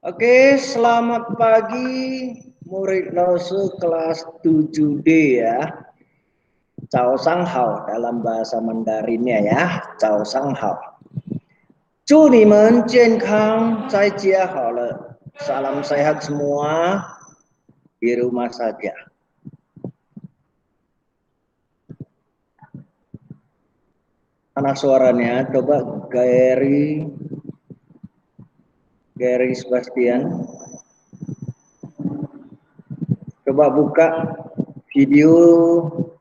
Oke, selamat pagi murid Lause kelas 7D ya. Chào Sang Hao dalam bahasa Mandarinnya ya. Chào Sang Hao. 祝你们健康在家好了. Salam sehat semua di rumah saja. Anak suaranya coba Gary Sebastian. Coba buka video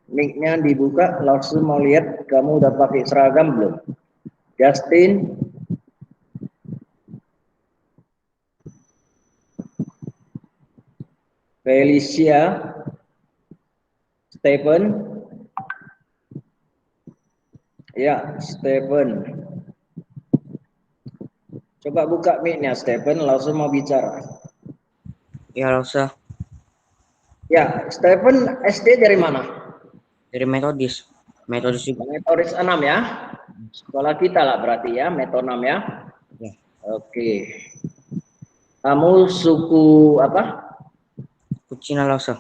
mic-nya dibuka, langsung mau lihat kamu udah pakai seragam belum? Justin, Felicia, Stephen, ya Stephen. Coba buka mic-nya Stephen, langsung mau bicara. Ya, Lausa. Ya, Stephen SD dari mana? Dari Metodis. Metodis juga. Metodis 6 ya. Sekolah kita lah berarti ya, Meto 6 ya. Ya. Oke. Kamu suku apa? Kucina, Lausa.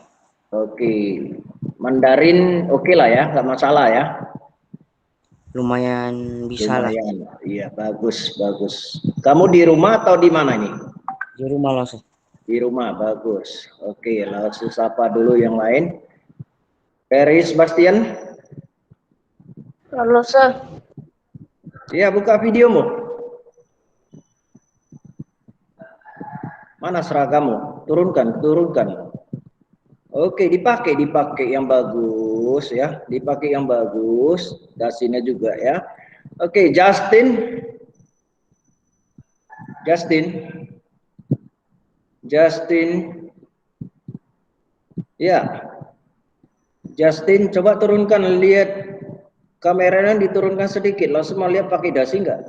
Oke. Mandarin oke lah ya, nggak masalah ya. Lumayan bisa lah. Lumayan. Iya, bagus, bagus. Kamu di rumah atau di mana nih? Di rumah, Lausa. Di rumah, bagus. Oke, langsung sapa dulu yang lain. Ferry Sebastian. Halo, Sir. Iya, buka videomu. Mana seragammu? Turunkan, turunkan. Oke, dipakai yang bagus ya. Dipakai yang bagus. Dasinya juga ya. Oke, Justin. Ya. Justin, coba turunkan, lihat kameranya diturunkan sedikit. Langsung mau lihat pakai dasi enggak?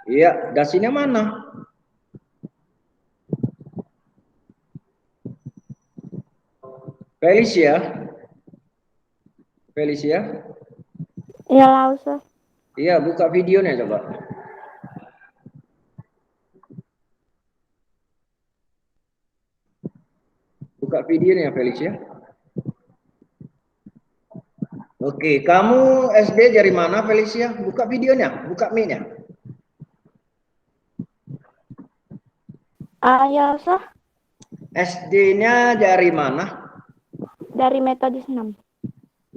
Iya, dasinya mana? Felicia. Iya, Lausa. Iya, buka videonya coba. Buka videonya Felicia. Oke, kamu SD dari mana Felicia? Buka videonya, buka mic-nya. Ya, Lausa. SD-nya dari mana? Dari Metodis 6.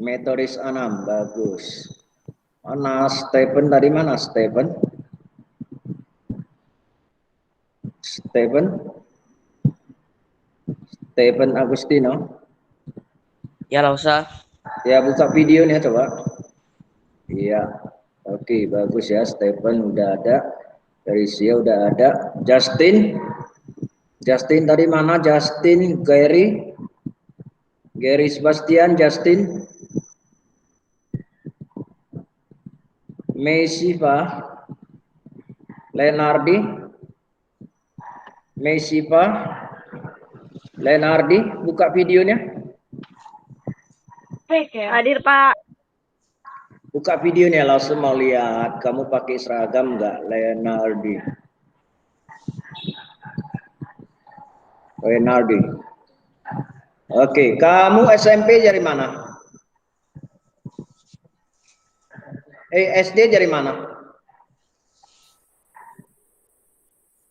Metodis 6, bagus. Mana Stephen dari mana Stephen? Stephen Agustino. Ya, Lausa. Ya, buka videonya coba. Iya. Oke, bagus ya. Stephen udah ada. Felicia udah ada. Justin dari mana? Justin, Gary Sebastian, Justin. Mesiva, Lenardi, buka videonya. Hadir, Pak. Buka videonya, langsung mau lihat kamu pakai seragam nggak, Lenardi. Oke, kamu SMP dari mana? SD dari mana?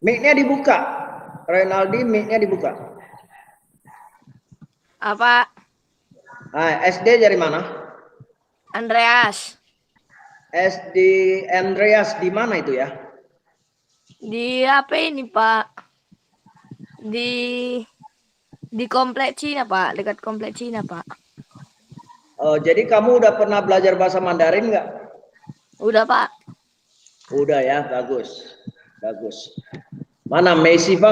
Mic-nya dibuka. Renaldi, mic-nya dibuka. Apa? SD dari mana? Andreas. SD Andreas di mana itu ya? Di apa ini, Pak? Di komplek Cina, Pak. Dekat komplek Cina, Pak. Oh, jadi kamu udah pernah belajar bahasa Mandarin nggak? Udah, Pak. Udah ya, bagus. Mana Mesiva?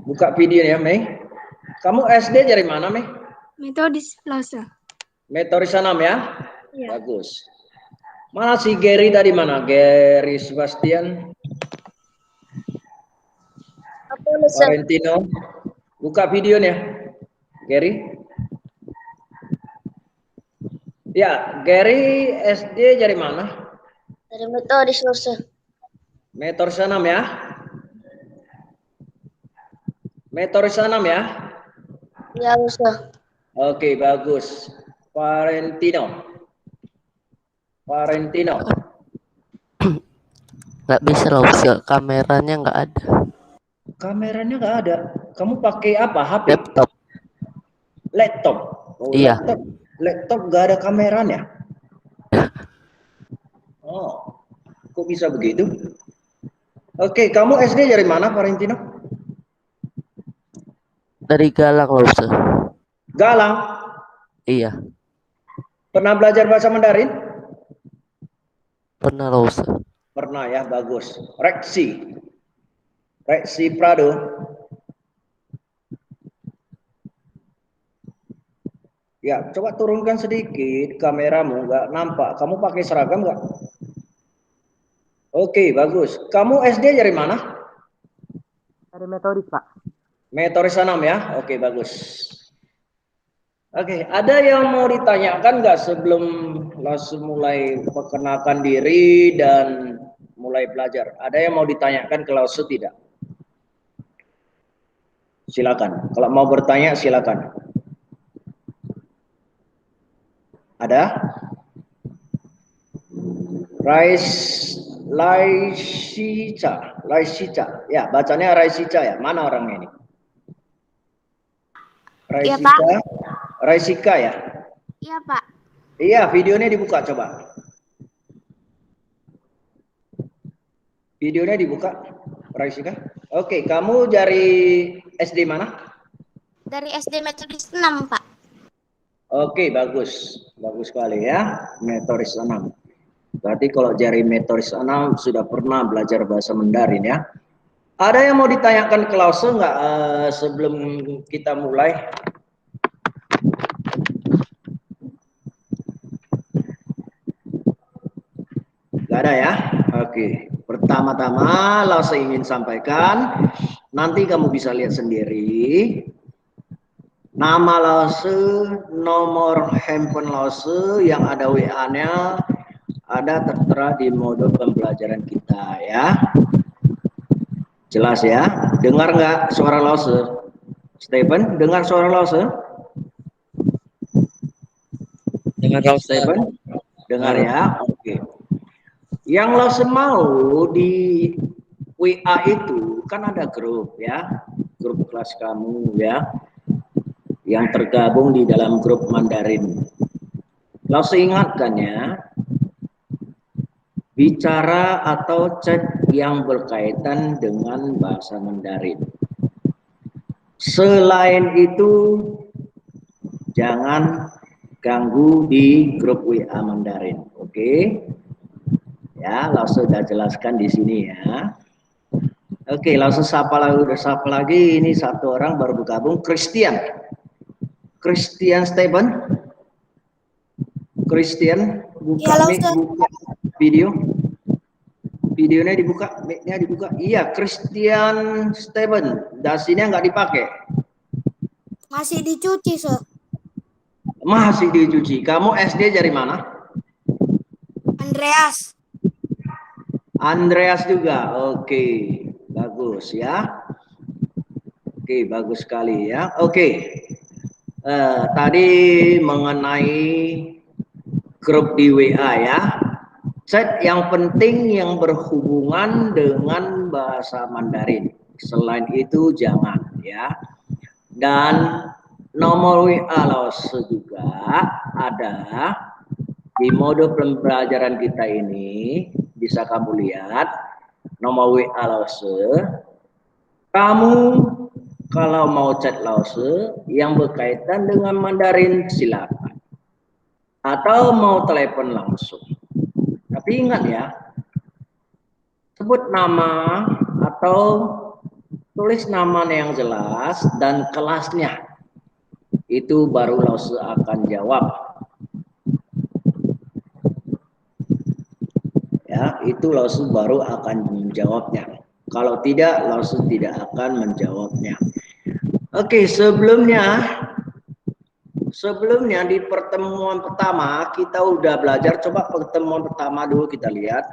Buka video ya, Mei. Kamu SD dari mana, Mei? Metodis, Lausa. Metodis 6 ya? Iya. Bagus. Mana si Gary dari mana? Gary Sebastian. Valentino. Buka videonya. Gary. Ya, Gary SD dari mana? Dari Metodis Lause. Metodis 6 ya. Metodis 6 ya. Ya Lause. Oke, bagus. Valentino. Nggak bisa Lause, kameranya nggak ada. Kameranya nggak ada. Kamu pakai apa? HP? Laptop. Oh, Iya. Laptop nggak ada kameranya. Oh, kok bisa begitu? Oke, kamu SD dari mana, Valentino? Dari Galang Lause. Galang. Iya, Pernah belajar bahasa Mandarin? pernah Lause. Pernah ya, bagus. Reksi Prado. Ya, coba turunkan sedikit kameramu, nggak nampak. Kamu pakai seragam nggak? Oke, bagus. Kamu SD dari mana? Dari Metodis, Pak. Metodis 6 ya? Oke, bagus. Oke, ada yang mau ditanyakan nggak sebelum langsung mulai perkenalkan diri dan mulai belajar? Ada yang mau ditanyakan ke Lause tidak? Silakan. Kalau mau bertanya, silakan. Ada? Raisica. Ya, bacanya Raisica ya. Mana orangnya ini? Iya, Pak. Raisika ya? Iya, Pak. Iya, videonya dibuka coba. Videonya dibuka, Raisika. Oke, kamu dari SD mana? Dari SD Metodis 6, Pak. Oke, bagus. Bagus sekali ya, Metodis 6. Berarti kalau dari Metodis 6 sudah pernah belajar bahasa Mandarin ya. Ada yang mau ditanyakan ke Lause nggak sebelum kita mulai? Nggak ada ya? Oke. Pertama-tama Lause ingin sampaikan, nanti kamu bisa lihat sendiri. Nama Lause, nomor handphone Lause yang ada WA-nya, ada tertera di mode pembelajaran kita ya. Jelas ya? Dengar nggak suara Lause? Stephen, dengar suara Lause? Dengar Lause. Stephen? Dengar ya? Oke. Yang Lause mau di WA itu kan ada grup ya. Grup kelas kamu ya. Yang tergabung di dalam grup Mandarin. Lause ingatkan ya. Bicara atau chat yang berkaitan dengan bahasa Mandarin. Selain itu, jangan ganggu di grup WA Mandarin, oke? Ya, Lause sudah jelaskan di sini ya. Oke, Lause sapa lagi. Ini satu orang baru bergabung, Christian Stephen. Christian, buka mic, buka video. Videonya dibuka, mic-nya dibuka. Iya, Christian Steven. Dasinya nggak dipakai. Masih dicuci, Sir. Masih dicuci. Kamu SD dari mana? Andreas juga. Oke, bagus ya. Oke, bagus sekali ya. Oke. Tadi mengenai grup di WA ya. Chat yang penting yang berhubungan dengan bahasa Mandarin. Selain itu jangan ya. Dan nomor WA Lause juga ada di mode pembelajaran kita ini. Bisa kamu lihat nomor WA Lause. Kamu kalau mau chat Lause yang berkaitan dengan Mandarin silakan. Atau mau telepon langsung. Tapi ingat ya, sebut nama atau tulis nama yang jelas dan kelasnya. Itu baru Lause akan jawab. Ya, itu Lause baru akan menjawabnya. Kalau tidak, Lause tidak akan menjawabnya. Oke, sebelumnya sebelumnya di pertemuan pertama kita udah belajar, coba pertemuan pertama dulu kita lihat.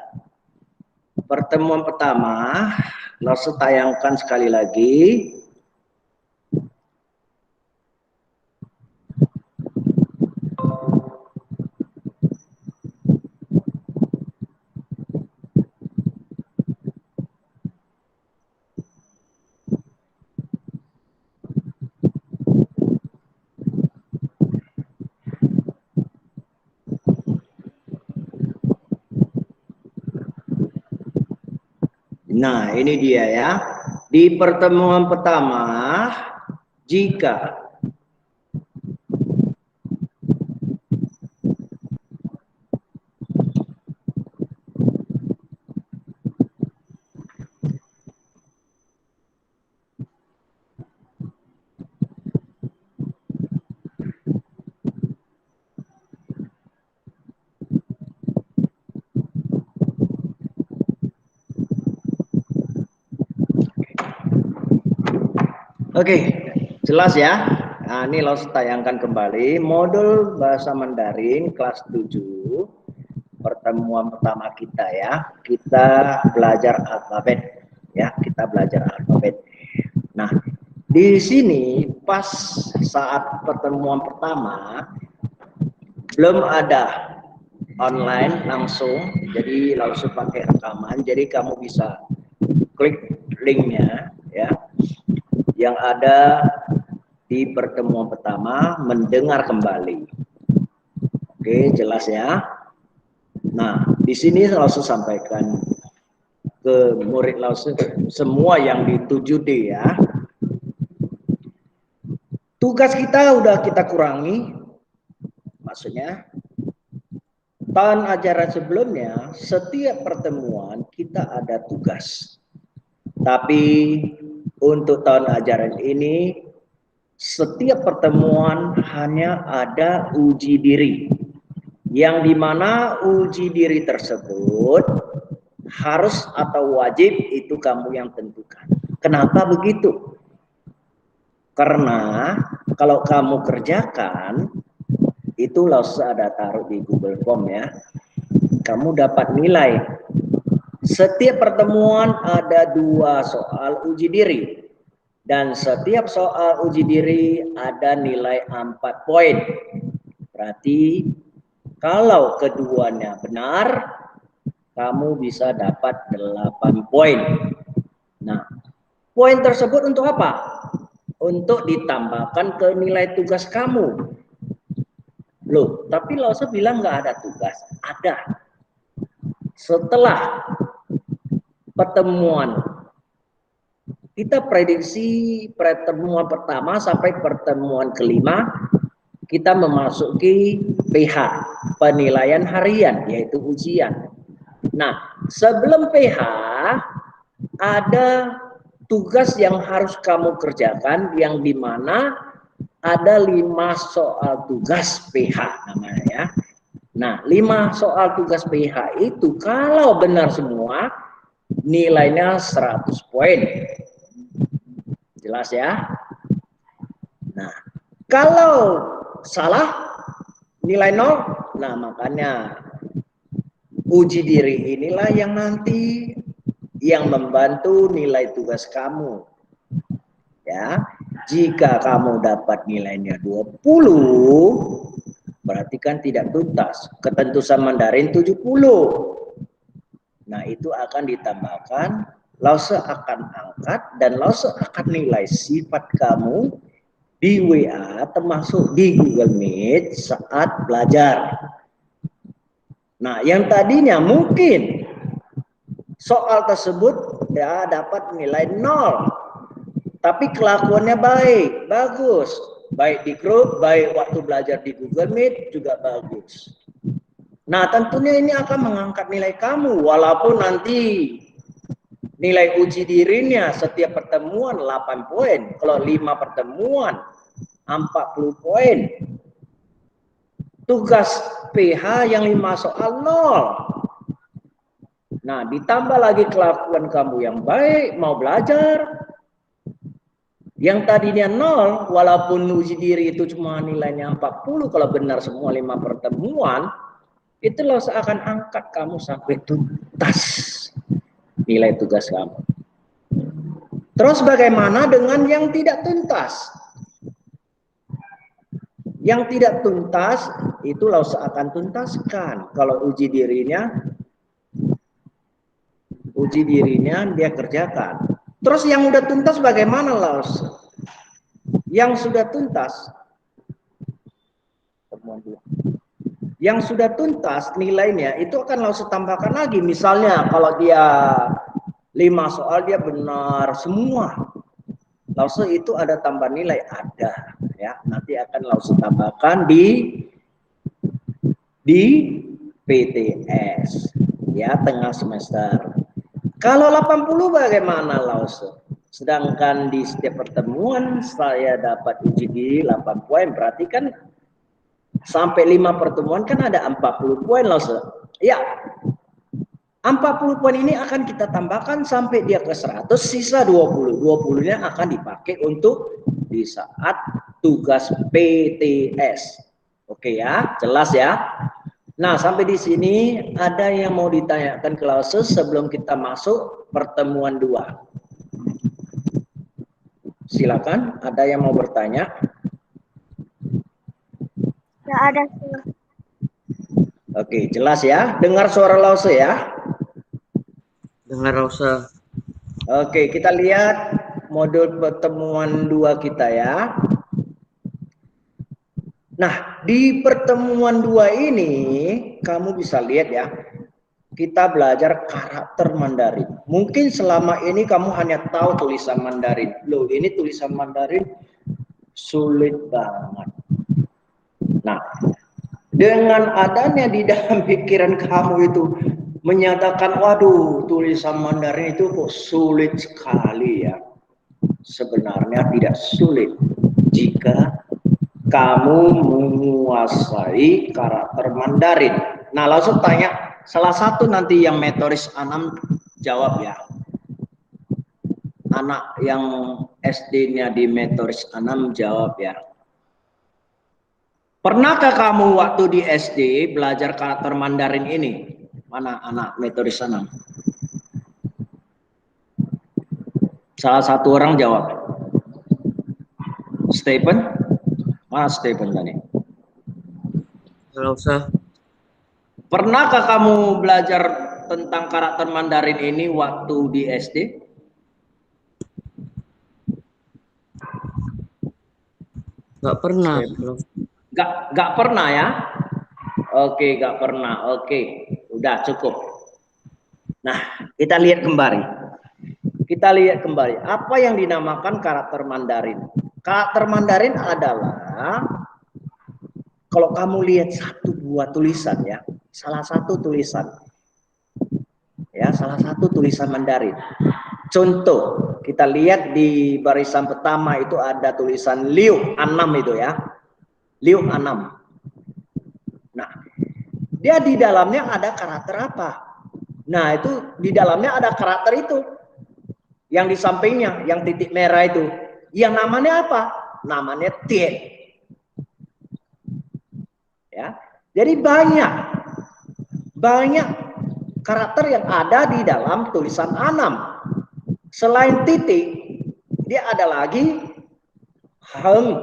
Pertemuan pertama, langsung tayangkan sekali lagi. Nah, ini dia ya. Di pertemuan pertama, jika Oke, jelas ya. Nah, ini langsung tayangkan kembali modul bahasa Mandarin kelas 7. Pertemuan pertama kita ya. Kita belajar alfabet ya, kita belajar alfabet. Nah, di sini pas saat pertemuan pertama belum ada online langsung, jadi langsung pakai rekaman. Jadi kamu bisa klik linknya ya, yang ada di pertemuan pertama, mendengar kembali. Oke, jelas ya. Nah, di sini langsung sampaikan ke murid langsung semua yang di 7D ya. Tugas kita udah kita kurangi, maksudnya tahun ajaran sebelumnya setiap pertemuan kita ada tugas. Tapi untuk tahun ajaran ini setiap pertemuan hanya ada uji diri, yang dimana uji diri tersebut harus atau wajib itu kamu yang tentukan. Kenapa begitu? Karena kalau kamu kerjakan itu langsung ada taruh di Google Form ya, kamu dapat nilai. Setiap pertemuan ada 2 soal uji diri. Dan setiap soal uji diri ada nilai 4 poin. Berarti kalau keduanya benar, kamu bisa dapat 8 poin. Nah, poin tersebut untuk apa? Untuk ditambahkan ke nilai tugas kamu. Loh, tapi Lause bilang nggak ada tugas. Ada. Setelah pertemuan, kita prediksi pertemuan pertama sampai pertemuan kelima, kita memasuki PH, penilaian harian, yaitu ujian. Nah, sebelum PH, ada tugas yang harus kamu kerjakan, yang dimana ada 5 soal tugas PH namanya ya. Nah, 5 soal tugas PH itu kalau benar semua, nilainya 100 poin. Jelas ya? Nah, kalau salah, nilai 0, nah makanya uji diri inilah yang nanti yang membantu nilai tugas kamu. Ya, jika kamu dapat nilainya 20, berarti kan tidak tuntas. Ketentusan Mandarin 70. Nah, itu akan ditambahkan, Lause akan angkat dan Lause akan nilai sifat kamu di WA termasuk di Google Meet saat belajar. Nah, yang tadinya mungkin soal tersebut ya dapat nilai 0. Tapi kelakuannya baik, bagus. Baik di grup, baik waktu belajar di Google Meet juga bagus. Nah, tentunya ini akan mengangkat nilai kamu, walaupun nanti nilai uji dirinya setiap pertemuan 8 poin. Kalau 5 pertemuan, 40 poin. Tugas PH yang 5 soal 0. Nah, ditambah lagi kelakuan kamu yang baik, mau belajar, Yang tadinya 0, walaupun uji diri itu cuma nilainya 40, kalau benar semua 5 pertemuan, itulah seakan angkat kamu sampai tuntas nilai tugas kamu. Terus bagaimana dengan yang tidak tuntas? Yang tidak tuntas, itulah seakan tuntaskan. Kalau uji dirinya dia kerjakan. Terus yang udah tuntas bagaimana, Laos? Yang sudah tuntas, yang sudah tuntas nilainya itu akan Laos tambahkan lagi. Misalnya kalau dia 5 soal dia benar semua, Laos itu ada tambah nilai, ada ya. Nanti akan Laos tambahkan di PTS ya, tengah semester. Kalau 80 bagaimana, Laos? Sedangkan di setiap pertemuan saya dapat uji diri 8 poin, berarti kan sampai 5 pertemuan kan ada 40 poin, Laos. Ya, 40 poin ini akan kita tambahkan sampai dia ke 100, sisa 20. 20-nya akan dipakai untuk di saat tugas PTS. Oke ya, jelas ya. Nah, sampai di sini ada yang mau ditanyakan ke Laos sebelum kita masuk pertemuan 2. Silakan, ada yang mau bertanya? Ya ada, Sir. Oke, jelas ya. Dengar suara Laos ya? Dengar Rosa. Oke, kita lihat modul pertemuan 2 kita ya. Nah, di pertemuan 2 ini kamu bisa lihat ya, kita belajar karakter Mandarin. Mungkin selama ini kamu hanya tahu tulisan Mandarin. Loh, ini tulisan Mandarin sulit banget. Nah, dengan adanya di dalam pikiran kamu itu menyatakan, waduh, tulisan Mandarin itu kok sulit sekali ya. Sebenarnya tidak sulit jika kamu menguasai karakter Mandarin. Nah, langsung tanya salah satu nanti yang metodis 6 jawab ya. Anak yang SD-nya di metodis 6 jawab ya. Pernahkah kamu waktu di SD belajar karakter Mandarin ini? Mana anak metodis 6? Salah satu orang jawab. Stephen? Mana Stephen tadi? Rosa. Pernahkah kamu belajar tentang karakter Mandarin ini waktu di SD? Nggak pernah. Nggak pernah ya? Oke, nggak pernah. Oke, udah cukup. Nah, kita lihat kembali. Apa yang dinamakan karakter Mandarin. Karakter Mandarin adalah, kalau kamu lihat satu buah tulisan ya, salah satu tulisan Mandarin. Contoh, kita lihat di barisan pertama itu ada tulisan Liu Anam itu ya. Liu Anam. Nah, dia di dalamnya ada karakter apa? Nah, itu di dalamnya ada karakter itu. Yang di sampingnya, yang titik merah itu. Yang namanya apa? Namanya Tien. Ya. Jadi banyak karakter yang ada di dalam tulisan Anam. Selain titik, dia ada lagi Heng.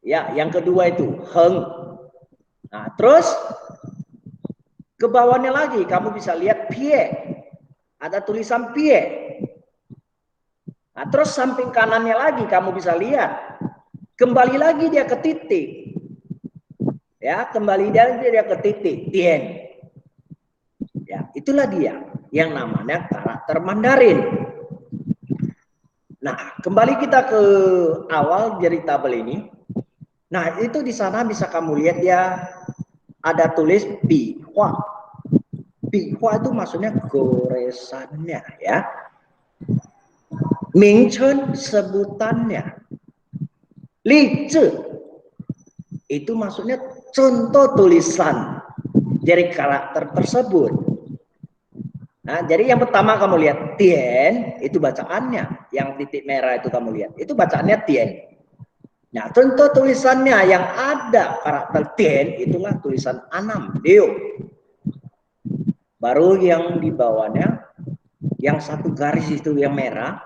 Ya, yang kedua itu Heng. Nah, terus ke bawahnya lagi kamu bisa lihat Pie. Ada tulisan Pie. Nah, terus samping kanannya lagi kamu bisa lihat. Kembali lagi dia ke titik. Ya, kembali dia ke titik, Tien. Ya, itulah dia yang namanya karakter Mandarin. Nah, kembali kita ke awal dari tabel ini. Nah, itu di sana bisa kamu lihat ya, ada tulis Bihua. Bihua itu maksudnya goresannya ya. Mingchen sebutannya. Li Zhi itu maksudnya contoh tulisan dari karakter tersebut. Nah, jadi yang pertama kamu lihat tien itu bacaannya, yang titik merah itu kamu lihat, itu bacaannya tien. Nah, contoh tulisannya yang ada karakter tien itulah tulisan anam, deo. Baru yang di bawahnya, yang satu garis itu yang merah,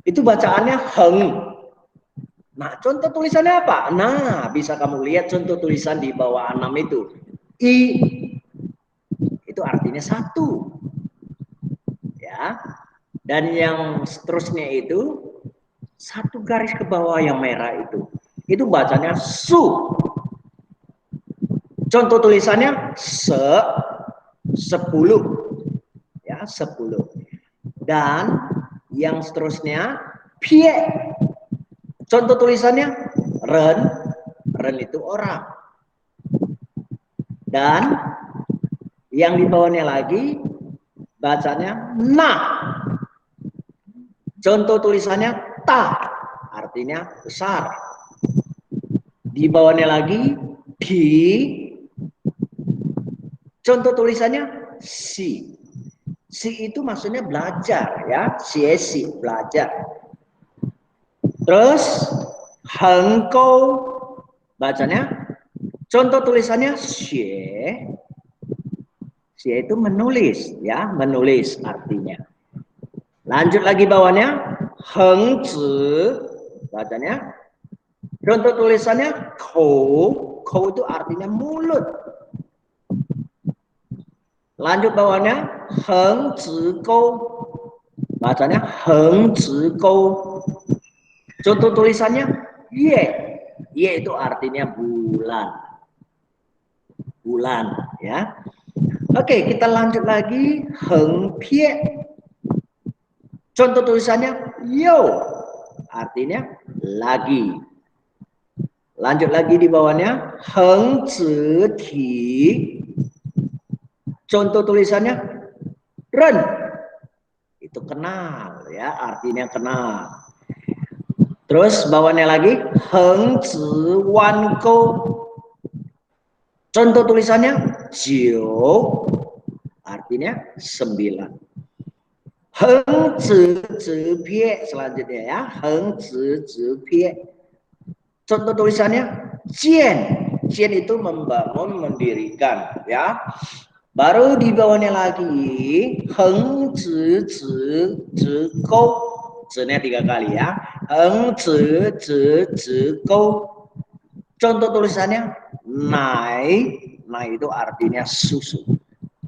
itu bacaannya heng. Nah, contoh tulisannya apa? Nah, bisa kamu lihat contoh tulisan di bawah anam itu. I, itu artinya satu. Ya. Dan yang seterusnya itu satu garis ke bawah yang merah itu bacanya su. Contoh tulisannya 10 ya, 10. Dan yang seterusnya pie. Contoh tulisannya ren itu orang. Dan yang di bawahnya lagi bacanya na. Contoh tulisannya ta, artinya besar. Di bawahnya lagi di. Contoh tulisannya si. Si itu maksudnya belajar ya, si belajar. Terus hengkou bacanya. Contoh tulisannya xie. Xie itu menulis ya, menulis artinya. Lanjut lagi bawahnya hengzi bacanya. Contoh tulisannya kou. Kou itu artinya mulut. Lanjut bawahnya hengzikou bacanya hengzikou. Contoh tulisannya ye. Ye itu artinya bulan. Bulan ya. Oke, kita lanjut lagi heng pie. Contoh tulisannya yo, artinya lagi. Lanjut lagi di bawahnya heng zi ti. Contoh tulisannya ren, itu kenal ya, artinya kenal. Terus bawahnya lagi heng zi wan kou. Contoh tulisannya jiu, artinya 9. Heng zi zi pie selanjutnya ya, heng zi zi pie. Contoh tulisannya jian. Jian itu membangun, mendirikan ya. Baru di bawahnya lagi heng zi zi zi kou. Zi-nya 3 kali ya. Heng zi zi zi kou. Contoh tulisannya nai. Nai itu artinya susu.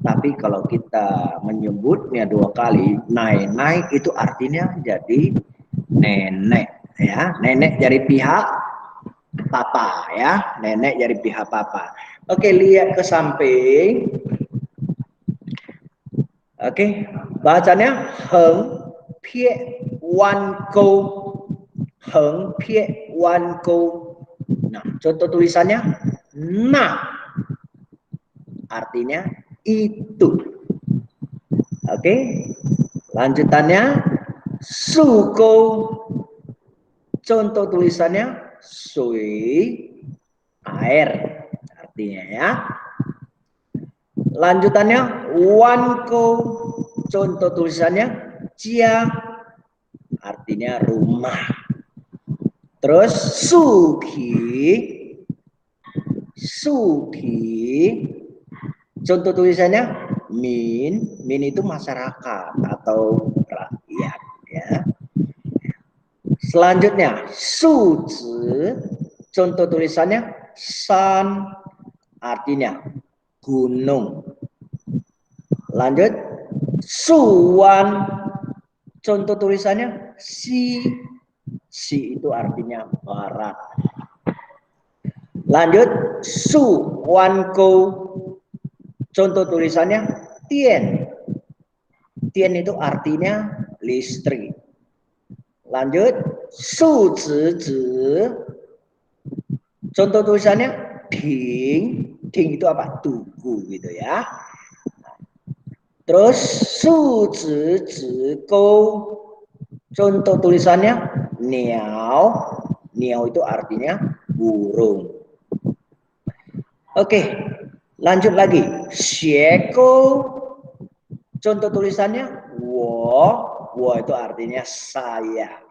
Tapi kalau kita menyebutnya 2 kali, nai itu artinya jadi nenek ya, nenek dari pihak papa ya, nenek dari pihak papa. Oke, lihat ke samping. Oke, bacanya heng pie wan kou. Heng pie wan kou. Nah, contoh tulisannya na, artinya itu. Oke, lanjutannya suko. Contoh tulisannya sui, air artinya ya. Lanjutannya wanko. Contoh tulisannya jia, artinya rumah. Terus suki. Contoh tulisannya min itu masyarakat atau rakyat ya. Selanjutnya suzi, contoh tulisannya san, artinya gunung. Lanjut suwan, contoh tulisannya si itu artinya barat. Lanjut suwanko, contoh tulisannya tien. Tien itu artinya listrik. Lanjut su zi, contoh tulisannya ding. Ding itu apa? Tugu gitu ya. Terus su zi kou, contoh tulisannya niao. Niao itu artinya burung. Oke, lanjut lagi. Xieko, Contoh tulisannya wo itu artinya saya.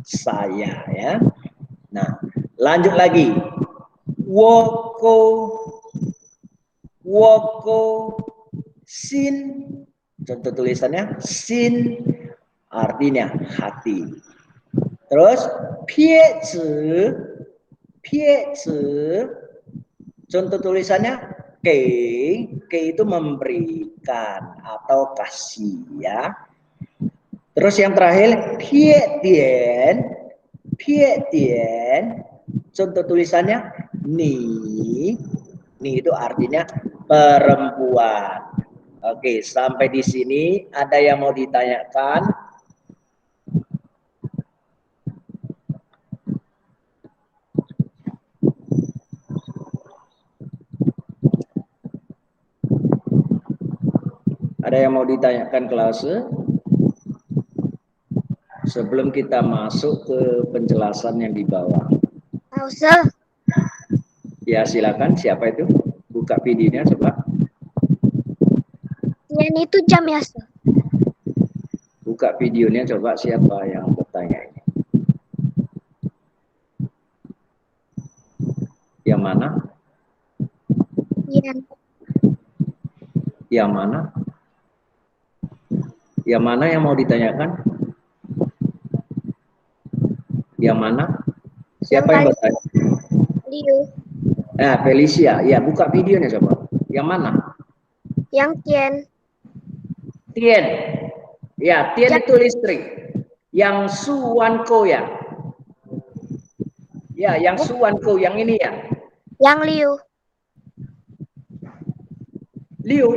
Saya ya. Nah, lanjut lagi. Woko sin. Contoh tulisannya sin artinya hati. Terus pie zi. Contoh tulisannya kei itu memberikan atau kasih ya. Terus yang terakhir pie tian. Contoh tulisannya ni itu artinya perempuan. Oke, sampai di sini ada yang mau ditanyakan? Ada yang mau ditanyakan kelas? Sebelum kita masuk ke penjelasan yang di bawah. Lause. Ya silakan, siapa itu? Buka videonya coba. Yang itu jam ya, Sir. Buka videonya coba, siapa yang bertanya ini. Yang mana? Yang Yang mana? Yang mana yang mau ditanyakan? Yang mana? Siapa yang bertanya? Liu. Felicia. Ya, buka videonya coba. Yang mana? Yang Tian. Tien. Ya, Tien itu listrik. Yang Suwanko ya. Ya, yang Suwanko yang ini ya. Yang Liu. Liu.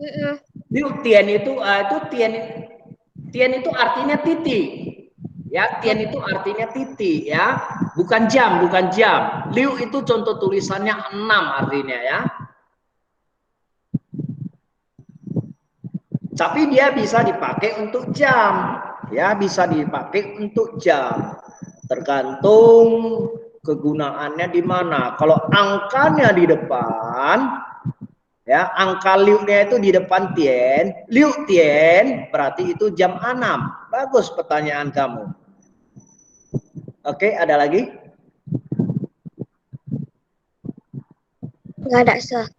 Mm-mm. Liu Tien itu Tien itu artinya titik. Ya, Tien itu artinya titik ya. Bukan jam. Liu itu contoh tulisannya 6 artinya ya. Tapi dia bisa dipakai untuk jam. Ya, bisa dipakai untuk jam. Tergantung kegunaannya di mana. Kalau angkanya di depan, ya, angka liu-nya itu di depan Tien, liu Tien berarti itu jam 6. Bagus pertanyaan kamu. Oke, ada lagi? Nggak ada, Sir.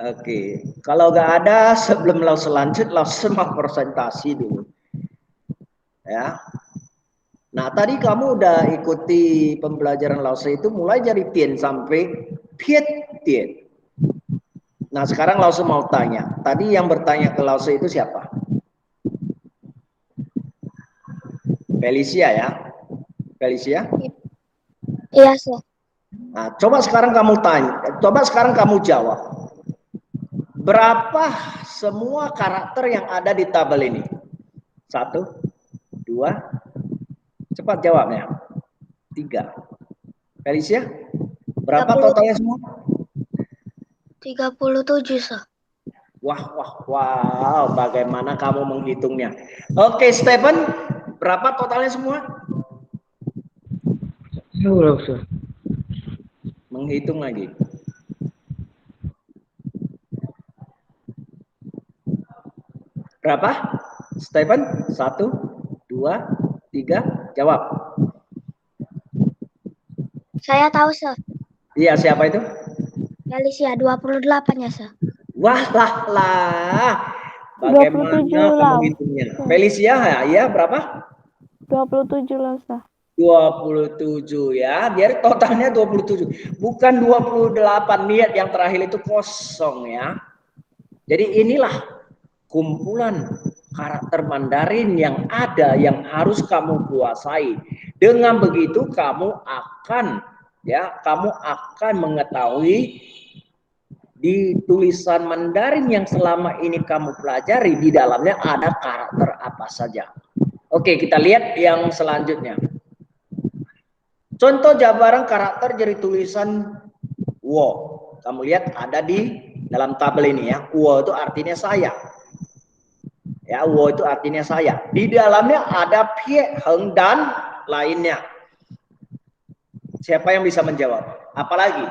Oke, kalau nggak ada sebelum lanjut langsung presentasi dulu. Ya. Nah, tadi kamu udah ikuti pembelajaran Lause itu mulai dari Tien sampai Piet Tien. Nah, sekarang Lause mau tanya. Tadi yang bertanya ke Lause itu siapa? Felicia ya? Felicia? Iya, Sir. Nah, coba sekarang kamu tanya, coba sekarang kamu jawab. Berapa semua karakter yang ada di tabel ini? 1, 2, cepat jawabnya. 3. Felicia, berapa 30. totalnya semua? 37, Sir. Wow, bagaimana kamu menghitungnya? Oke, Stephen, berapa totalnya semua? Menghitung lagi. Berapa? Stephen, 1, 2, 3, jawab. Saya tahu, Sir. Iya, siapa itu? Felicia 28 ya, Sir. Wah lah. Bagaimana 27 kamu lah. hitungnya? Felicia, ya berapa? 27 lah, Sir. 27 ya. Biar totalnya 27. Bukan 28, lihat yang terakhir itu kosong ya. Jadi inilah kumpulan karakter Mandarin yang ada yang harus kamu kuasai. Dengan begitu kamu akan mengetahui di tulisan Mandarin yang selama ini kamu pelajari di dalamnya ada karakter apa saja. Oke, kita lihat yang selanjutnya. Contoh jabaran karakter dari tulisan wo. Kamu lihat ada di dalam tabel ini ya. Wo itu artinya saya. Ya, wo itu artinya saya. Di dalamnya ada pie, heng, dan lainnya. Siapa yang bisa menjawab? Apalagi?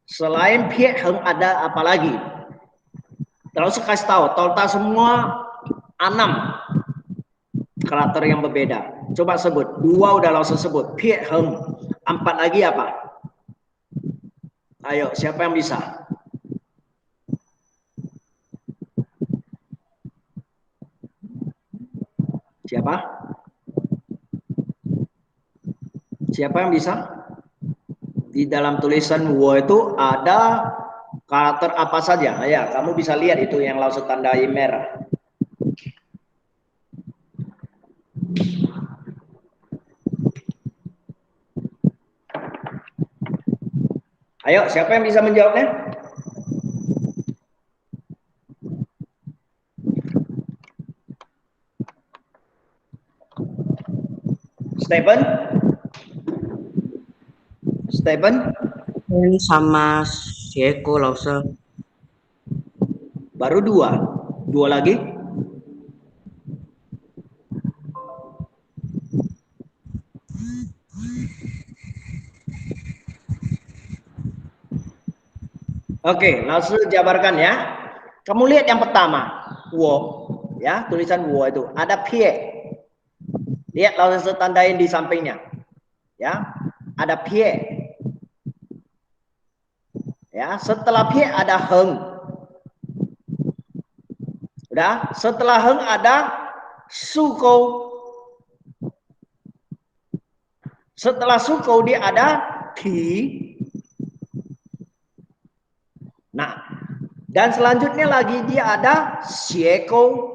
Selain pie, heng, ada apa lagi? Lalu saya kasih tahu, total semua 6 karakter yang berbeda. Coba sebut. 2 udah langsung sebut. Pie, Heng. 4 lagi apa? Ayo, siapa yang bisa? Siapa? Siapa yang bisa? Di dalam tulisan wo itu ada karakter apa saja? Ya, kamu bisa lihat itu yang langsung tandai merah. Ayo, siapa yang bisa menjawabnya? Stephen? Stephen? Ini sama Sieko Lause. Baru 2. 2 lagi? Oke, langsung jabarkan ya. Kamu lihat yang pertama, wo, ya, tulisan wo itu ada pie. Lihat langsung tandain di sampingnya, ya, ada pie. Ya, setelah pie ada heng. Udah, setelah heng ada suko. Setelah suko dia ada ki. Nah, dan selanjutnya lagi dia ada sieko.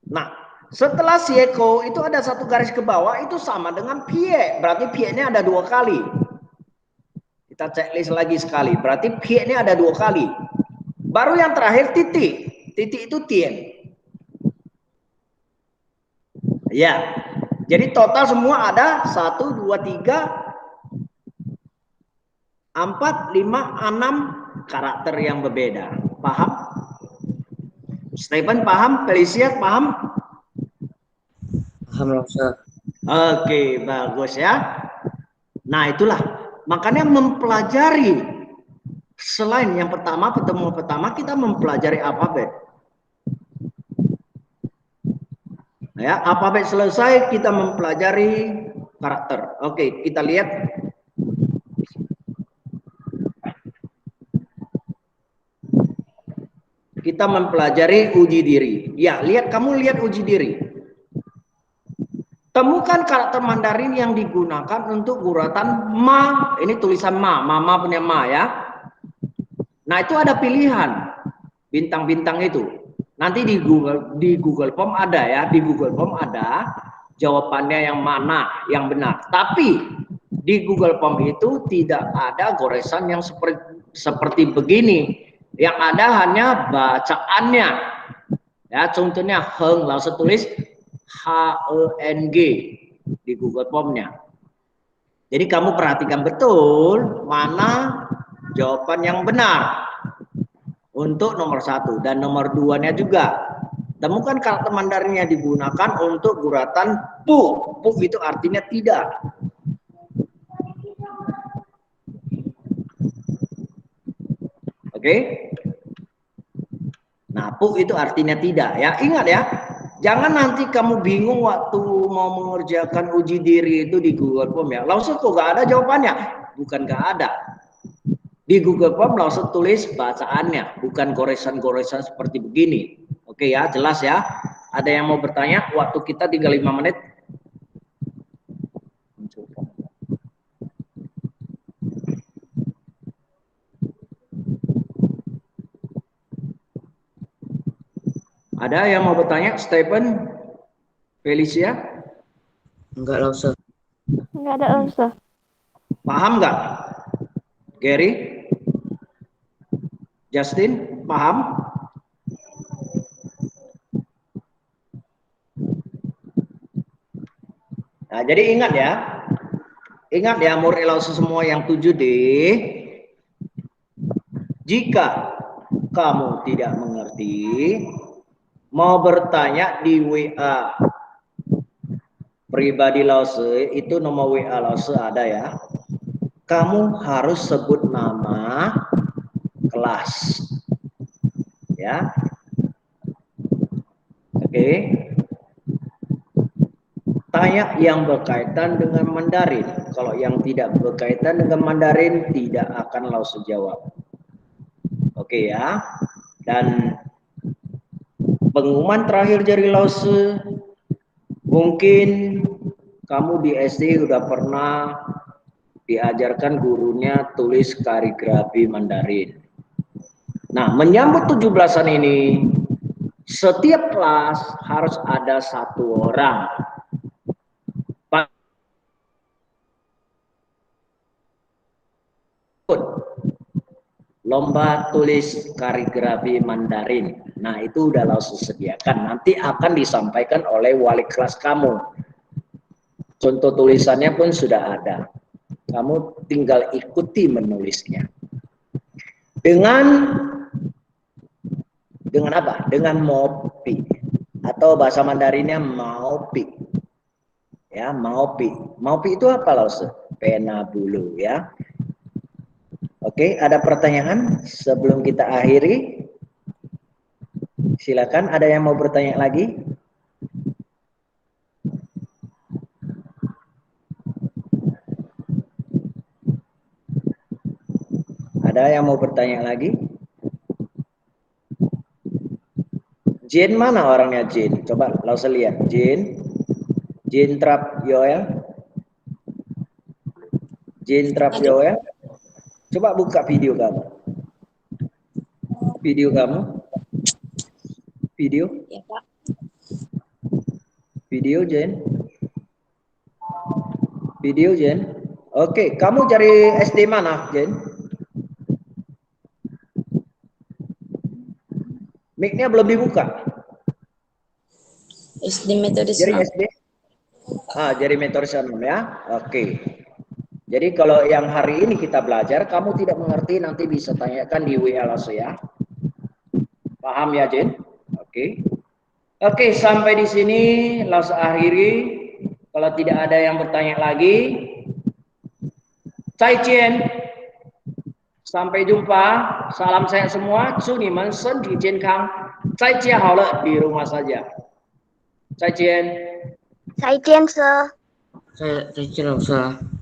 Nah, setelah sieko itu ada satu garis ke bawah itu sama dengan pie. Berarti pie ini ada 2 kali. Kita checklist lagi sekali. Berarti pie ini ada 2 kali. Baru yang terakhir titik. Titik itu tien. Ya. Jadi total semua ada 1, 2, 3, 4, 5, 6 karakter yang berbeda. Paham? Stephen paham? Felicia paham? Paham Lause. Oke, bagus ya. Nah, itulah. Makanya mempelajari. Selain yang pertama, pertemuan pertama, kita mempelajari alfabet. Ya, alfabet selesai, kita mempelajari karakter. Oke, kita lihat. Kita mempelajari uji diri. Ya, lihat, kamu lihat uji diri. Temukan karakter Mandarin yang digunakan untuk guratan ma. Ini tulisan ma, mama punya ma ya. Nah, itu ada pilihan bintang-bintang itu. Nanti di Google Form ada ya, di Google Form ada jawabannya yang mana yang benar. Tapi di Google Form itu tidak ada goresan yang seperti begini. Yang ada hanya bacaannya. Ya, contohnya heng, langsung tulis H-E-N-G di Google Form-nya. Jadi kamu perhatikan betul mana jawaban yang benar untuk nomor 1 dan nomor 2-nya juga. Temukan karakter Mandarin yang digunakan untuk guratan pu. Pu itu artinya tidak. Oke. Nah, pu itu artinya tidak ya. Ingat ya. Jangan nanti kamu bingung waktu mau mengerjakan uji diri itu di Google Form ya. Langsung kok gak ada jawabannya. Bukan gak ada. Di Google Form langsung tulis bacaannya. Bukan goresan-goresan seperti begini. Oke ya, jelas ya. Ada yang mau bertanya? Waktu kita tinggal 5 menit. Ada yang mau bertanya? Stephen? Felicia? Enggak Lause. Enggak ada Lause. Paham nggak? Gary? Justin? Paham? Nah, jadi ingat ya. Ingat ya, murid Lause semua yang 7D. Jika kamu tidak mengerti, mau bertanya di WA pribadi Lause, itu nomor WA Lause ada ya. Kamu harus sebut nama, kelas. Ya. Oke. Tanya yang berkaitan dengan Mandarin. Kalau yang tidak berkaitan dengan Mandarin tidak akan langsung jawab. Oke ya. Dan pengumuman terakhir dari Lause, mungkin kamu di SD udah pernah diajarkan gurunya tulis kaligrafi Mandarin. Nah, menyambut 17-an ini, setiap kelas harus ada 1 orang lomba tulis kaligrafi Mandarin. Nah, itu udah langsung sediakan. Nanti akan disampaikan oleh wali kelas kamu. Contoh tulisannya pun sudah ada. Kamu tinggal ikuti menulisnya. Dengan apa? Dengan mopi. Atau bahasa Mandarinnya maopi. Ya, maopi. Maopi itu apa, Lause? Pena bulu, ya. Oke, ada pertanyaan sebelum kita akhiri? Silakan, ada yang mau bertanya lagi? Ada yang mau bertanya lagi? Jin mana orangnya Jin? Coba Lause lihat. Jin. Jin Trap Yoel. Jin Trap Yoel. Coba buka video kamu. Video kamu. Video. Ya, Pak. Video Jen. Video Jen. Oke, kamu cari SD mana Jen? Mic-nya belum dibuka. SD metode Jadi Islam. SD. Jadi metode Islam ya. Oke. Jadi kalau yang hari ini kita belajar, kamu tidak mengerti nanti bisa tanyakan di WA langsung ya. Paham ya Jen? Oke. Oke, sampai di sini langsung akhiri. Kalau tidak ada yang bertanya lagi, Zaijian. Sampai jumpa. Salam sehat semua. 祝你们身体健康。再见好了，di rumah saja. 再见。再见，sir. Saya Lause.